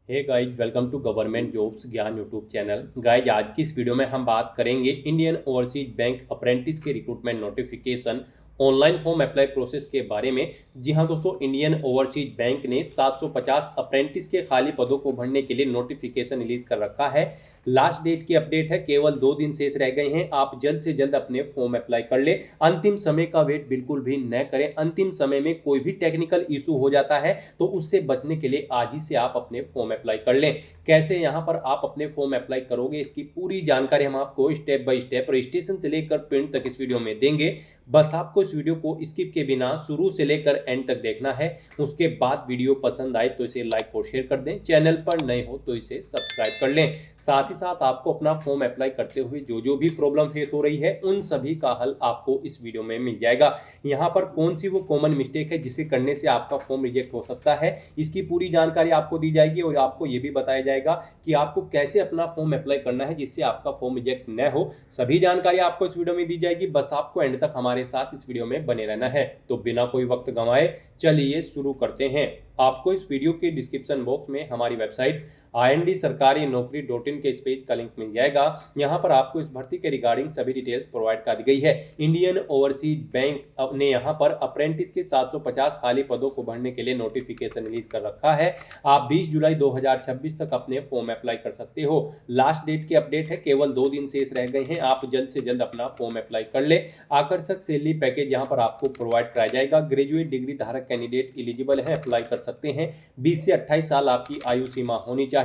Hey guys, welcome to government jobs Gyan YouTube channel. Guys, आज की इस वीडियो में हम बात करेंगे इंडियन ओवरसीज बैंक अप्रेंटिस के recruitment notification online form apply process के बारे में। जी हाँ दोस्तों, इंडियन ओवरसीज बैंक ने 750 अप्रेंटिस के खाली पदों को भरने के लिए नोटिफिकेशन रिलीज कर रखा है। लास्ट डेट की अपडेट है, केवल 2 दिन शेष रह गए हैं। आप जल्द से जल्द अपने फॉर्म अप्लाई कर ले। अंतिम समय का वेट बिल्कुल भी न करें। अंतिम समय में कोई भी टेक्निकल इशू हो जाता है तो उससे बचने के लिए आज ही से आप अपने फॉर्म अप्लाई कर लें। कैसे यहाँ पर आप अपने फॉर्म अप्लाई करोगे, इसकी पूरी जानकारी हम आपको स्टेप बाय स्टेप रजिस्ट्रेशन से लेकर प्रिंट तक इस वीडियो में देंगे। बस आपको इस वीडियो को स्किप के बिना शुरू से लेकर एंड तक देखना है। उसके बाद वीडियो पसंद आए तो इसे लाइक और शेयर कर दें। चैनल पर नए हो तो इसे सब्सक्राइब कर लें। साथ ही साथ आपको अपना फॉर्म अप्लाई करते हुए जो जो भी प्रॉब्लम फेस हो रही है उन सभी का हल आपको इस वीडियो में मिल जाएगा। यहाँ पर कौन सी वो कॉमन मिस्टेक है जिसे करने से आपका फॉर्म रिजेक्ट हो सकता है, इसकी पूरी जानकारी आपको दी जाएगी और आपको ये भी बताया जाएगा कि आपको कैसे अपना फॉर्म अप्लाई करना है जिससे आपका फॉर्म रिजेक्ट न हो। सभी जानकारी आपको इस वीडियो में दी जाएगी। बस आपको एंड तक हमारे साथ इस वीडियो में बने रहना है। तो बिना कोई वक्त गंवाए चलिए शुरू करते हैं। आपको इस वीडियो के डिस्क्रिप्शन बॉक्स में हमारी वेबसाइट IND-sarkari-naukri.in के इस पेज का लिंक मिल जाएगा। यहाँ पर आपको इस भर्ती के रिगार्डिंग सभी डिटेल्स प्रोवाइड कर दी गई है। इंडियन ओवरसीज बैंक ने यहाँ पर अप्रेंटिस के 750 खाली पदों को भरने के लिए नोटिफिकेशन रिलीज कर रखा है। आप 20 जुलाई 2026 तक अपने फॉर्म अप्लाई कर सकते हो। लास्ट डेट की अपडेट है, केवल 2 दिन शेष रह गए हैं। आप जल्द से जल्द अपना फॉर्म अप्लाई कर ले। आकर्षक सैलरी पैकेज यहाँ पर आपको प्रोवाइड कराया जाएगा। ग्रेजुएट डिग्री धारक कैंडिडेट एलिजिबल है, अप्लाई कर सकते हैं। 20 से 28 साल आपकी आयु सीमा होनी चाहिए।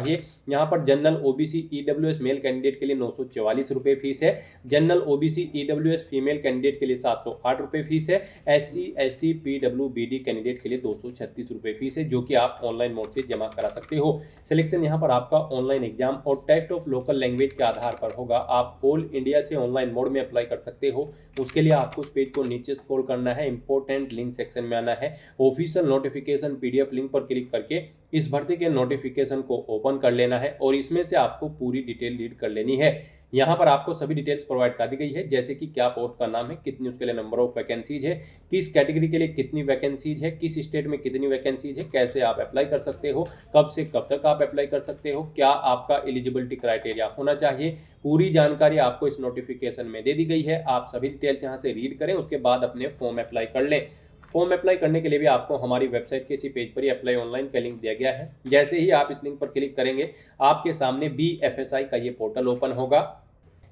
यहाँ पर general OBC EWS male candidate के लिए 944 रुपये फीस है। General OBC EWS female candidate के लिए 708 रुपये फीस है। SC ST PWBD कैंडिडेट के लिए 236 रुपये फीस है, जो कि आप ऑनलाइन मोड से जमा करा सकते हो। सिलेक्शन यहाँ पर आपका ऑनलाइन एग्जाम और टेस्ट ऑफ लोकल लैंग्वेज के आधार पर होगा। आप ऑल इंडिया से ऑनलाइन मोड में अप्लाई कर सकते हो। उसके लिए आपको उस पेज को नीचे स्क्रॉल करना है, इंपॉर्टेंट लिंक सेक्शन में आना है, ऑफिशियल नोटिफिकेशन PDF लिंक पर क्लिक करके इस भर्ती के नोटिफिकेशन को ओपन कर लेना है और इसमें से आपको पूरी डिटेल रीड कर लेनी है। यहाँ पर आपको सभी डिटेल्स प्रोवाइड कर दी गई है, जैसे कि क्या पोस्ट का नाम है, कितनी उसके लिए नंबर ऑफ वैकेंसीज है, किस कैटेगरी के लिए कितनी वैकेंसीज है, किस स्टेट में कितनी वैकेंसीज है, कैसे आप अप्लाई कर सकते हो, कब से कब तक आप अप्लाई कर सकते हो, क्या आपका एलिजिबिलिटी क्राइटेरिया होना चाहिए। पूरी जानकारी आपको इस नोटिफिकेशन में दे दी गई है। आप सभी डिटेल्स यहाँ से रीड करें, उसके बाद अपने फॉर्म अप्लाई कर लें। फॉर्म अप्लाई करने के लिए भी आपको हमारी वेबसाइट के इसी पेज पर ही अप्लाई ऑनलाइन का लिंक दिया गया है। जैसे ही आप इस लिंक पर क्लिक करेंगे आपके सामने BFSI का ये पोर्टल ओपन होगा।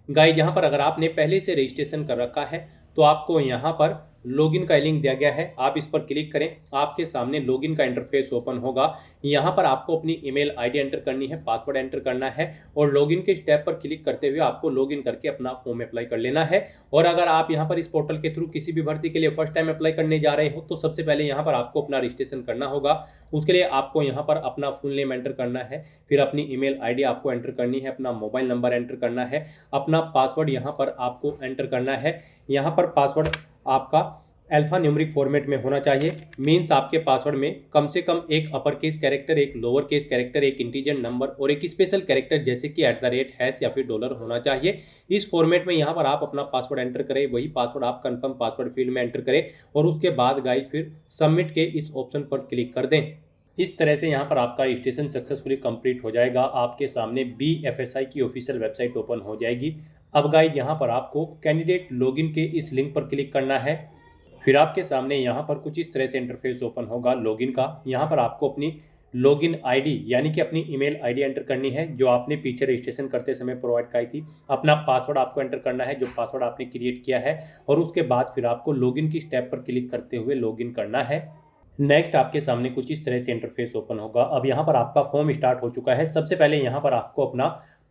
गाइड, यहाँ पर अगर आपने पहले से रजिस्ट्रेशन कर रखा है तो आपको यहाँ पर लॉगिन का लिंक दिया गया है। आप इस पर क्लिक करें, आपके सामने लॉगिन का इंटरफेस ओपन होगा। यहाँ पर आपको अपनी ईमेल आईडी एंटर करनी है, पासवर्ड एंटर करना है और लॉगिन के स्टेप पर क्लिक करते हुए आपको लॉगिन करके अपना फॉर्म अप्लाई कर लेना है। और अगर आप यहाँ पर इस पोर्टल के थ्रू किसी भी भर्ती के लिए फर्स्ट टाइम अप्लाई करने जा रहे हो तो सबसे पहले यहाँ पर आपको अपना रजिस्ट्रेशन करना होगा। उसके लिए आपको यहाँ पर अपना फुल नेम एंटर करना है, फिर अपनी ईमेल आईडी आपको एंटर करनी है, अपना मोबाइल नंबर एंटर करना है, अपना पासवर्ड यहाँ पर आपको एंटर करना है। यहाँ पर पासवर्ड आपका अल्फा न्यूमेरिक फॉर्मेट में होना चाहिए। मीन्स आपके पासवर्ड में कम से कम एक अपर केस कैरेक्टर, एक लोअर केस कैरेक्टर, एक इंटीजर नंबर और एक स्पेशल कैरेक्टर जैसे कि @ या फिर डॉलर होना चाहिए। इस फॉर्मेट में यहाँ पर आप अपना पासवर्ड एंटर करें, वही पासवर्ड आप कंफर्म पासवर्ड फील्ड में एंटर करें और उसके बाद गाइस फिर सबमिट के इस ऑप्शन पर क्लिक कर दें। इस तरह से यहाँ पर आपका रजिस्ट्रेशन सक्सेसफुली कंप्लीट हो जाएगा। आपके सामने BFSI की ऑफिशियल वेबसाइट ओपन हो जाएगी। अब गाइस यहाँ पर आपको कैंडिडेट लॉगिन के इस लिंक पर क्लिक करना है। फिर आपके सामने यहाँ पर कुछ इस तरह से इंटरफेस ओपन होगा लॉगिन का। यहाँ पर आपको अपनी लॉगिन आईडी यानी कि अपनी ईमेल आईडी एंटर करनी है जो आपने पीछे रजिस्ट्रेशन करते समय प्रोवाइड कराई थी। अपना पासवर्ड आपको एंटर करना है जो पासवर्ड आपने क्रिएट किया है और उसके बाद फिर आपको लॉगिन की स्टेप पर क्लिक करते हुए लॉगिन करना है। नेक्स्ट आपके सामने कुछ इस तरह से इंटरफेस ओपन होगा। अब यहाँ पर आपका फॉर्म स्टार्ट हो चुका है। सबसे पहले यहाँ पर आपको अपना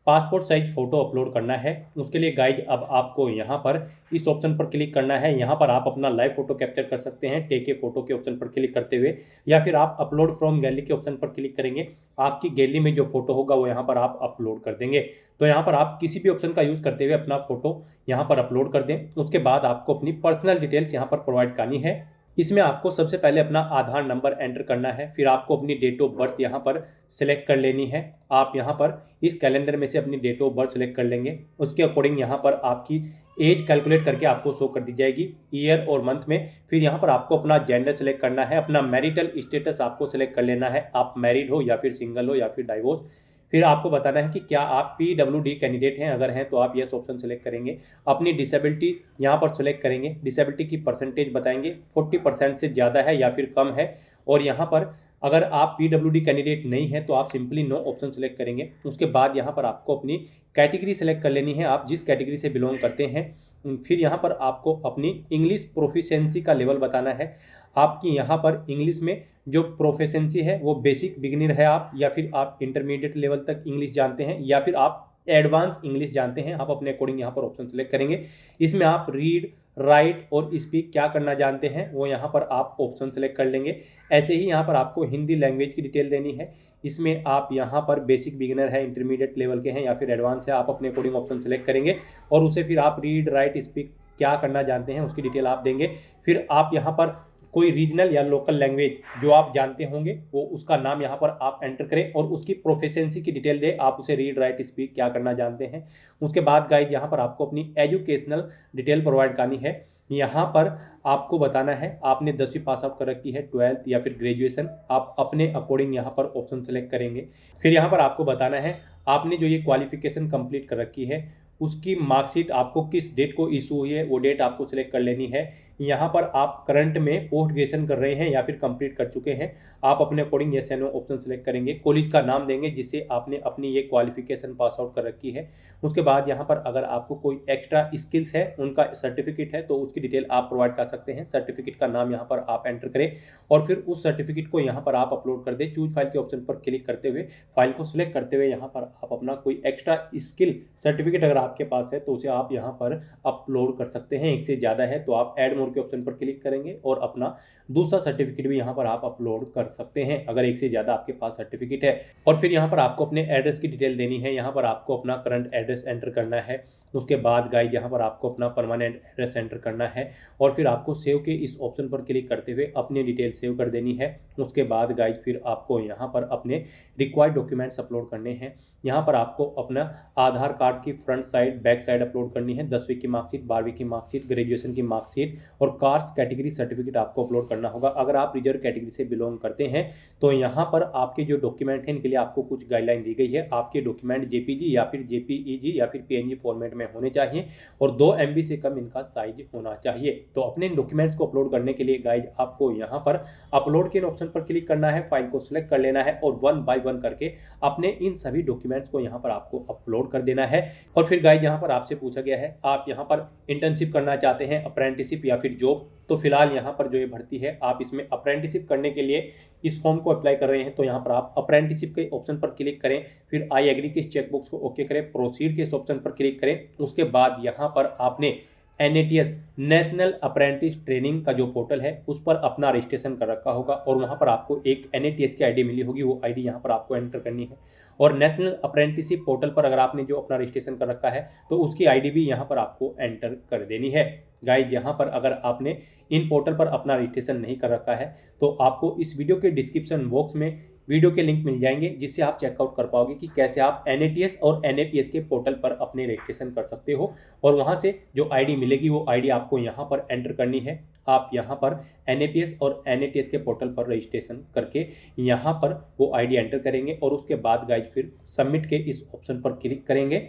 पासपोर्ट साइज फोटो अपलोड करना है। उसके लिए गाइड अब आपको यहाँ पर इस ऑप्शन पर क्लिक करना है। यहाँ पर आप अपना लाइव फोटो कैप्चर कर सकते हैं टेक ए फोटो के ऑप्शन पर क्लिक करते हुए, या फिर आप अपलोड फ्रॉम गैलरी के ऑप्शन पर क्लिक करेंगे। आपकी गैलरी में जो फोटो होगा वो यहाँ पर आप अपलोड कर देंगे। तो यहाँ पर आप किसी भी ऑप्शन का यूज़ करते हुए अपना फोटो यहाँ पर अपलोड कर दें। उसके बाद आपको अपनी पर्सनल डिटेल्स यहाँ पर प्रोवाइड करनी है। इसमें आपको सबसे पहले अपना आधार नंबर एंटर करना है, फिर आपको अपनी डेट ऑफ बर्थ यहाँ पर सिलेक्ट कर लेनी है। आप यहाँ पर इस कैलेंडर में से अपनी डेट ऑफ बर्थ सिलेक्ट कर लेंगे, उसके अकॉर्डिंग यहाँ पर आपकी एज कैलकुलेट करके आपको शो कर दी जाएगी ईयर और मंथ में। फिर यहाँ पर आपको अपना जेंडर सेलेक्ट करना है, अपना मैरिटल स्टेटस आपको सेलेक्ट कर लेना है, आप मैरिड हो या फिर सिंगल हो या फिर डाइवोर्स। फिर आपको बताना है कि क्या आप PWD कैंडिडेट हैं, अगर हैं तो आप यस ऑप्शन सेलेक्ट करेंगे। अपनी डिसेबिलिटी यहाँ पर सेलेक्ट करेंगे, डिसेबिलिटी की परसेंटेज बताएंगे 40% से ज़्यादा है या फिर कम है। और यहाँ पर अगर आप PWD कैंडिडेट नहीं है तो आप सिंपली नो ऑप्शन सेलेक्ट करेंगे। उसके बाद यहाँ पर आपको अपनी कैटेगरी सेलेक्ट कर लेनी है, आप जिस कैटेगरी से बिलोंग करते हैं। फिर यहाँ पर आपको अपनी इंग्लिश प्रोफिशिएंसी का लेवल बताना है। आपकी यहाँ पर इंग्लिश में जो प्रोफिशिएंसी है वो बेसिक बिगिनर है आप, या फिर आप इंटरमीडिएट लेवल तक इंग्लिश जानते हैं, या फिर आप एडवांस इंग्लिश जानते हैं। आप अपने अकॉर्डिंग यहाँ पर ऑप्शन सेलेक्ट करेंगे। इसमें आप रीड, राइट और स्पीक क्या करना जानते हैं वो यहाँ पर आप ऑप्शन सेलेक्ट कर लेंगे। ऐसे ही यहाँ पर आपको हिंदी लैंग्वेज की डिटेल देनी है। इसमें आप यहाँ पर बेसिक बिगिनर है, इंटरमीडिएट लेवल के हैं या फिर एडवांस है, आप अपने अकॉर्डिंग ऑप्शन सेलेक्ट करेंगे और उसे फिर आप रीड, राइट, स्पीक क्या करना जानते हैं उसकी डिटेल आप देंगे। फिर आप यहाँ पर कोई रीजनल या लोकल लैंग्वेज जो आप जानते होंगे वो उसका नाम यहाँ पर आप एंटर करें और उसकी प्रोफिशिएंसी की डिटेल दें, आप उसे रीड, राइट, स्पीक क्या करना जानते हैं। उसके बाद गाइड यहाँ पर आपको अपनी एजुकेशनल डिटेल प्रोवाइड करनी है। यहाँ पर आपको बताना है आपने 10वीं पास आउट कर रखी है, 12th या फिर ग्रेजुएशन, आप अपने अकॉर्डिंग यहाँ पर ऑप्शन सेलेक्ट करेंगे। फिर यहाँ पर आपको बताना है आपने जो ये क्वालिफिकेशन कंप्लीट कर रखी है उसकी मार्कशीट आपको किस डेट को इशू हुई है वो डेट आपको सिलेक्ट कर लेनी है। यहाँ पर आप करंट में पोस्ट ग्रेजुएशन कर रहे हैं या फिर कंप्लीट कर चुके हैं, आप अपने अकॉर्डिंग यस या नो ऑप्शन सेलेक्ट करेंगे। कॉलेज का नाम देंगे जिससे आपने अपनी ये क्वालिफिकेशन पास आउट कर रखी है। उसके बाद यहाँ पर अगर आपको कोई एक्स्ट्रा स्किल्स है, उनका सर्टिफिकेट है तो उसकी डिटेल आप प्रोवाइड कर सकते हैं। सर्टिफिकेट का नाम यहाँ पर आप एंटर करें और फिर उस सर्टिफिकेट को यहाँ पर आप अपलोड कर दें। चूज फाइल के ऑप्शन पर क्लिक करते हुए फाइल को सिलेक्ट करते हुए यहाँ पर आप अपना कोई एक्स्ट्रा स्किल सर्टिफिकेट अगर आपके पास है तो उसे आप यहाँ पर अपलोड कर सकते हैं। एक से ज़्यादा है तो आप ऐड मोर के ऑप्शन पर क्लिक करेंगे और अपना दूसरा सर्टिफिकेट भी यहाँ पर आप अपलोड कर सकते हैं अगर एक से ज़्यादा आपके पास सर्टिफिकेट है। और फिर यहाँ पर आपको अपने एड्रेस की डिटेल देनी है। यहाँ पर आपको अपना करंट एड्रेस एंटर करना है। उसके बाद गाइड यहाँ पर आपको अपना परमानेंट एड्रेस एंटर करना है और फिर आपको सेव के इस ऑप्शन पर क्लिक करते हुए अपनी डिटेल सेव कर देनी है। उसके बाद गाइड फिर आपको यहाँ पर अपने रिक्वायर्ड डॉक्यूमेंट्स अपलोड करने हैं। यहाँ पर आपको अपना आधार कार्ड की front side, back side upload करनी है, 10वीं की मार्कशीट, 12वीं की मार्कशीट, ग्रेजुएशन की मार्कशीट और कास्ट कैटेगरी सर्टिफिकेट आपको अपलोड करना होगा। अगर आप रिजर्व कैटेगरी से बिलोंग करते हैं तो यहाँ पर आपके जो डॉक्यूमेंट हैं इनके लिए आपको कुछ गाइडलाइन दी गई है। आपके डॉक्यूमेंट JPG या फिर JPEG या फिर PNG फॉर्मेट में होने चाहिए और 2 MB से कम इनका साइज होना चाहिए। तो अपने डॉक्यूमेंट्स को अपलोड करने के लिए गाइड आपको यहाँ पर अपलोड के ऑप्शन पर क्लिक करना है, फाइल को सिलेक्ट कर लेना है और 1 बाय 1 करके अपने इन सभी डॉक्यूमेंट्स को यहाँ पर आपको अपलोड कर देना है। और फिर गाइड यहाँ पर आपसे पूछा गया है आप यहाँ पर इंटर्नशिप करना चाहते हैं, अप्रेंटिसिप या फिर जॉब। तो फिलहाल यहाँ पर जो ये भर्ती है आप इसमें अप्रेंटिसिप करने के लिए इस फॉर्म को अप्लाई कर रहे हैं तो यहाँ पर आप अप्रेंटिसिप के ऑप्शन पर क्लिक करें, फिर आई एग्री के इस चेकबॉक्स को ओके करें, प्रोसीड के इस ऑप्शन पर क्लिक करें। उसके बाद यहाँ पर आपने NATS नेशनल अप्रेंटिस ट्रेनिंग का जो पोर्टल है उस पर अपना रजिस्ट्रेशन कर रखा होगा और वहाँ पर आपको एक NATS की ID मिली होगी, वो ID यहाँ पर आपको एंटर करनी है। और नेशनल अप्रेंटिसिप पोर्टल पर अगर आपने जो अपना रजिस्ट्रेशन कर रखा है तो उसकी ID भी यहाँ पर आपको एंटर कर देनी है। गाइड यहाँ पर अगर आपने इन पोर्टल पर अपना रजिस्ट्रेशन नहीं कर रखा है तो आपको इस वीडियो के डिस्क्रिप्शन बॉक्स में वीडियो के लिंक मिल जाएंगे जिससे आप चेकआउट कर पाओगे कि कैसे आप NATS और NAPS के पोर्टल पर अपने रजिस्ट्रेशन कर सकते हो। और वहां से जो ID मिलेगी वो ID आपको यहाँ पर एंटर करनी है। आप यहाँ पर NAPS और NATS के पोर्टल पर रजिस्ट्रेशन करके यहाँ पर वो ID एंटर करेंगे और उसके बाद गाइज फिर सबमिट के इस ऑप्शन पर क्लिक करेंगे।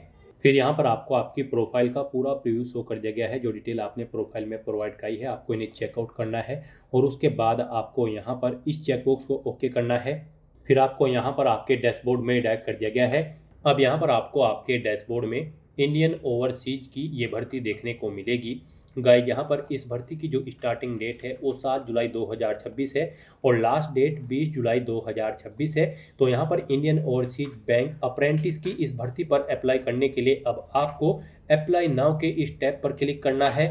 फिर यहाँ पर आपको आपकी प्रोफाइल का पूरा प्रीव्यू शो कर दिया गया है। जो डिटेल आपने प्रोफाइल में प्रोवाइड कराई है आपको इन्हें चेकआउट करना है और उसके बाद आपको यहाँ पर इस चेकबॉक्स को ओके करना है। फिर आपको यहाँ पर आपके डैशबोर्ड में डायरेक्ट कर दिया गया है। अब यहाँ पर आपको आपके डैशबोर्ड में इंडियन ओवरसीज की ये भर्ती देखने को मिलेगी। गाइड यहाँ पर इस भर्ती की जो स्टार्टिंग डेट है वो 7 जुलाई 2026 है और लास्ट डेट 20 जुलाई 2026 है। तो यहाँ पर इंडियन ओवरसीज बैंक अप्रेंटिस की इस भर्ती पर अप्लाई करने के लिए अब आपको अप्लाई नाउ के इस टैब पर क्लिक करना है।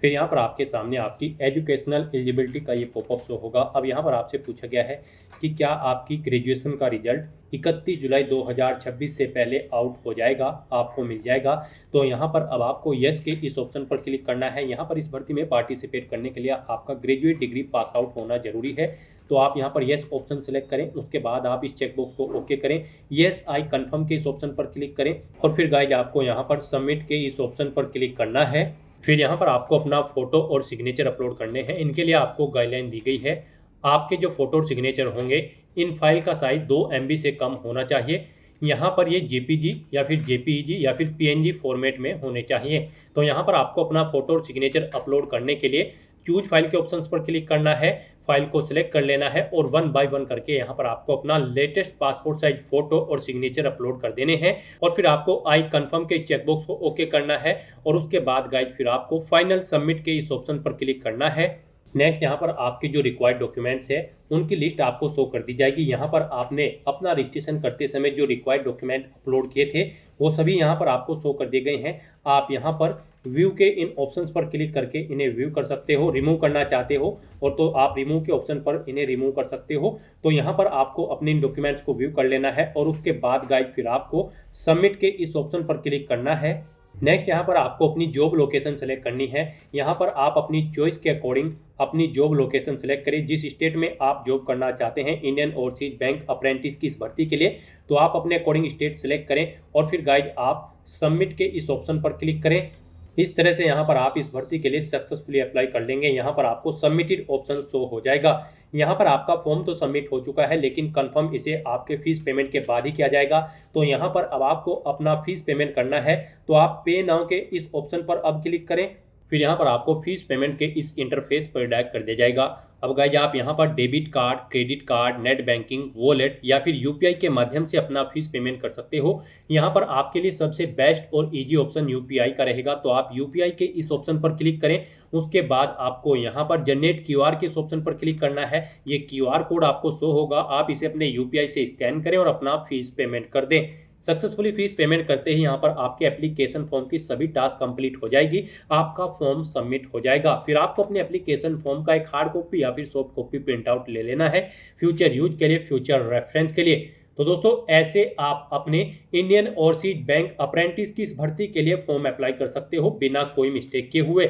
फिर यहाँ पर आपके सामने आपकी एजुकेशनल एलिजिबिलिटी का ये पॉपअप शो होगा। अब यहाँ पर आपसे पूछा गया है कि क्या आपकी ग्रेजुएशन का रिजल्ट 31 जुलाई 2026 से पहले आउट हो जाएगा, आपको मिल जाएगा। तो यहाँ पर अब आपको यस के इस ऑप्शन पर क्लिक करना है। यहाँ पर इस भर्ती में पार्टिसिपेट करने के लिए आपका ग्रेजुएट डिग्री पास आउट होना जरूरी है। तो आप यहाँ पर यस ऑप्शन सेलेक्ट करें, उसके बाद आप इस चेकबॉक्स को ओके करें, यस आई कन्फर्म के इस ऑप्शन पर क्लिक करें और फिर गाइज आपको यहाँ पर सबमिट के इस ऑप्शन पर क्लिक करना है। फिर यहाँ पर आपको अपना फोटो और सिग्नेचर अपलोड करने हैं। इनके लिए आपको गाइडलाइन दी गई है। आपके जो फोटो और सिग्नेचर होंगे इन फाइल का साइज 2 MB से कम होना चाहिए। यहाँ पर ये JPG या फिर JPEG या फिर PNG फॉर्मेट में होने चाहिए। तो यहाँ पर आपको अपना फोटो और सिग्नेचर अपलोड करने के लिए चूज फाइल के ऑप्शंस पर क्लिक करना है, फाइल को सिलेक्ट कर लेना है और 1 बाय 1 करके यहाँ पर आपको अपना लेटेस्ट पासपोर्ट साइज फोटो और सिग्नेचर अपलोड कर देने हैं और फिर आपको आई कंफर्म के चेकबॉक्स को ओके करना है और उसके बाद गाइज फिर आपको फाइनल सबमिट के इस ऑप्शन पर क्लिक करना है। नेक्स्ट यहाँ पर आपके जो रिक्वायर्ड डॉक्यूमेंट्स है उनकी लिस्ट आपको शो कर दी जाएगी। यहाँ पर आपने अपना रजिस्ट्रेशन करते समय जो रिक्वायर्ड डॉक्यूमेंट अपलोड किए थे वो सभी यहाँ पर आपको शो कर दिए गए हैं। आप यहाँ पर व्यू के इन ऑप्शंस पर क्लिक करके इन्हें व्यू कर सकते हो, रिमूव करना चाहते हो और तो आप रिमूव के ऑप्शन पर इन्हें रिमूव कर सकते हो। तो यहाँ पर आपको अपने इन डॉक्यूमेंट्स को व्यू कर लेना है और उसके बाद गाइड फिर आपको सबमिट के इस ऑप्शन पर क्लिक करना है। नेक्स्ट यहाँ पर आपको अपनी जॉब लोकेशन सेलेक्ट करनी है। यहाँ पर आप अपनी चॉइस के अकॉर्डिंग अपनी जॉब लोकेशन सेलेक्ट करें। जिस स्टेट में आप जॉब करना चाहते हैं इंडियन ओवरसीज बैंक अप्रेंटिस की इस भर्ती के लिए, तो आप अपने अकॉर्डिंग स्टेट सेलेक्ट करें और फिर गाइड आप सबमिट के इस ऑप्शन पर क्लिक करें। इस तरह से यहाँ पर आप इस भर्ती के लिए सक्सेसफुली अप्लाई कर लेंगे। यहाँ पर आपको सबमिटेड ऑप्शन शो हो जाएगा। यहाँ पर आपका फॉर्म तो सबमिट हो चुका है लेकिन कंफर्म इसे आपके फीस पेमेंट के बाद ही किया जाएगा। तो यहाँ पर अब आपको अपना फीस पेमेंट करना है। तो आप पे नाउ के इस ऑप्शन पर अब क्लिक करें। फिर यहाँ पर आपको फीस पेमेंट के इस इंटरफेस पर डायरेक्ट कर दिया जाएगा। अब गाइज आप यहाँ पर debit card, credit card, net banking, wallet या फिर UPI के माध्यम से अपना फीस पेमेंट कर सकते हो। यहाँ पर आपके लिए सबसे बेस्ट और इजी ऑप्शन UPI का रहेगा। तो आप UPI के इस ऑप्शन पर क्लिक करें। उसके बाद आपको यहाँ पर जनरेट QR के इस ऑप्शन पर क्लिक करना है। ये QR कोड आपको शो होगा, आप इसे अपने UPI से स्कैन करें और अपना फीस पेमेंट कर दें। सक्सेसफुली फीस पेमेंट करते ही यहाँ पर आपके एप्लीकेशन फॉर्म की सभी टास्क कंप्लीट हो जाएगी, आपका फॉर्म सबमिट हो जाएगा। फिर आपको अपने एप्लीकेशन फॉर्म का एक हार्ड कॉपी या फिर सॉफ्ट कॉपी प्रिंट आउट ले लेना है फ्यूचर यूज के लिए, फ्यूचर रेफरेंस के लिए। तो दोस्तों ऐसे आप अपने इंडियन ओवरसीज बैंक अप्रेंटिस की इस भर्ती के लिए फॉर्म अप्लाई कर सकते हो बिना कोई मिस्टेक किए हुए।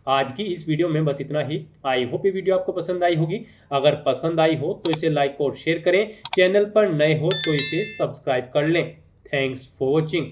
आज की इस वीडियो में बस इतना ही। आई होप ये वीडियो आपको पसंद आई होगी। अगर पसंद आई हो तो इसे लाइक और शेयर करें, चैनल पर नए हो तो इसे सब्सक्राइब कर लें। Thanks for watching.